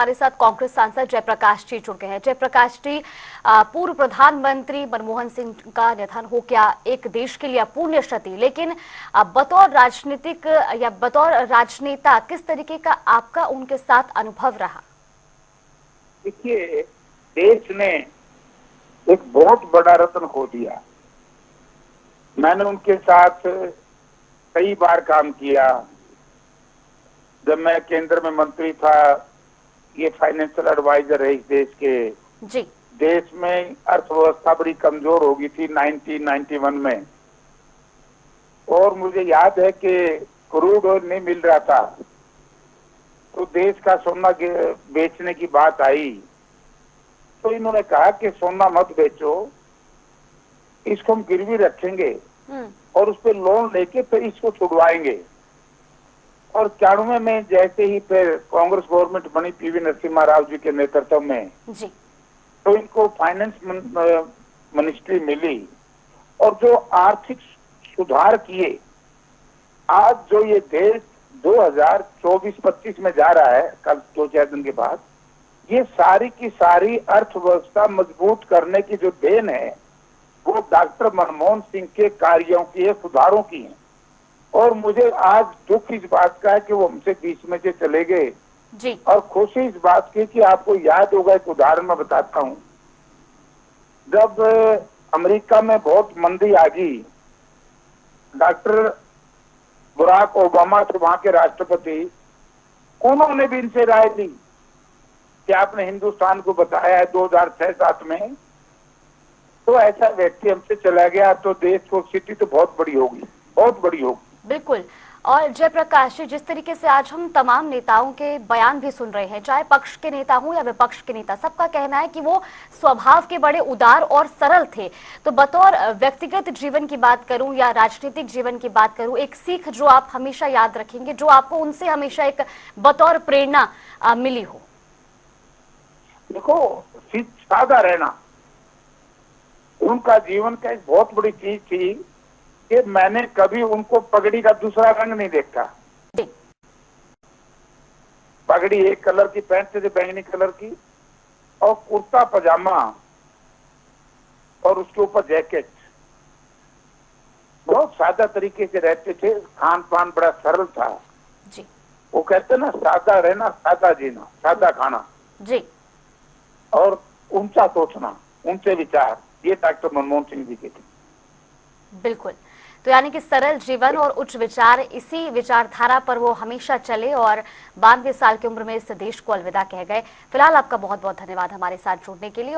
हमारे साथ कांग्रेस सांसद जयप्रकाश जी जुड़ गए हैं। जयप्रकाश जी, पूर्व प्रधानमंत्री मनमोहन सिंह का निधन हो गया, एक देश के लिए अपूर्णीय क्षति, लेकिन बतौर राजनीतिक या बतौर राजनेता किस तरीके का आपका उनके साथ अनुभव रहा? देखिए, देश ने एक बहुत बड़ा रत्न खो दिया। मैंने उनके साथ कई बार काम किया। जब मैं केंद्र में मंत्री था, ये फाइनेंशियल एडवाइजर है इस देश के। जी। देश में अर्थव्यवस्था बड़ी कमजोर हो गई थी 1991 में, और मुझे याद है कि क्रूड ऑयल नहीं मिल रहा था, तो देश का सोना बेचने की बात आई। तो इन्होंने कहा कि सोना मत बेचो, इसको हम गिरवी रखेंगे और उस पर लोन लेके फिर इसको छुड़वाएंगे। और 91 में जैसे ही फिर कांग्रेस गवर्नमेंट बनी पीवी नरसिम्हा राव जी के नेतृत्व में जी। तो इनको फाइनेंस मिनिस्ट्री मिली, और जो आर्थिक सुधार किए, आज जो ये देश 2024-25 में जा रहा है, कल 2-4 दिन के बाद, ये सारी की सारी अर्थव्यवस्था मजबूत करने की जो देन है वो डॉक्टर मनमोहन सिंह के कार्यों की है, सुधारों की है। और मुझे आज दुख इस बात का है कि वो हमसे बीच में से चले गए जी। और खुशी इस बात की कि आपको याद होगा, एक उदाहरण मैं बताता हूँ। जब अमेरिका में बहुत मंदी आ गई, डॉक्टर बराक ओबामा थे वहां के राष्ट्रपति, उन्होंने भी इनसे राय ली कि आपने हिंदुस्तान को बताया है 2006-7 में, तो ऐसा व्यक्ति हमसे चला गया तो देश को स्थिति तो बहुत बड़ी होगी, बहुत बड़ी होगी। बिल्कुल। और जयप्रकाश जी, जिस तरीके से आज हम तमाम नेताओं के बयान भी सुन रहे हैं, चाहे पक्ष के नेता हों या विपक्ष के नेता, सबका कहना है कि वो स्वभाव के बड़े उदार और सरल थे। तो बतौर व्यक्तिगत जीवन की बात करूं या राजनीतिक जीवन की बात करूं, एक सीख जो आप हमेशा याद रखेंगे, जो आपको उनसे हमेशा एक बतौर प्रेरणा मिली हो? देखो, सादा रहना उनका जीवन का एक बहुत बड़ी चीज थी कि मैंने कभी उनको पगड़ी का दूसरा रंग नहीं देखा। पगड़ी एक कलर की, पैंट से बैंगनी कलर की, और कुर्ता पजामा और उसके ऊपर जैकेट। बहुत सादा तरीके से रहते थे, खान पान बड़ा सरल था जी। वो कहते ना, सादा रहना, सादा जीना, सादा खाना जी। और ऊंचा सोचना, ऊंचे विचार, ये डॉक्टर मनमोहन सिंह जी के थे। बिल्कुल। तो यानी कि सरल जीवन और उच्च विचार, इसी विचारधारा पर वो हमेशा चले और 92 साल की उम्र में इस देश को अलविदा कह गए। फिलहाल आपका बहुत बहुत धन्यवाद हमारे साथ जुड़ने के लिए।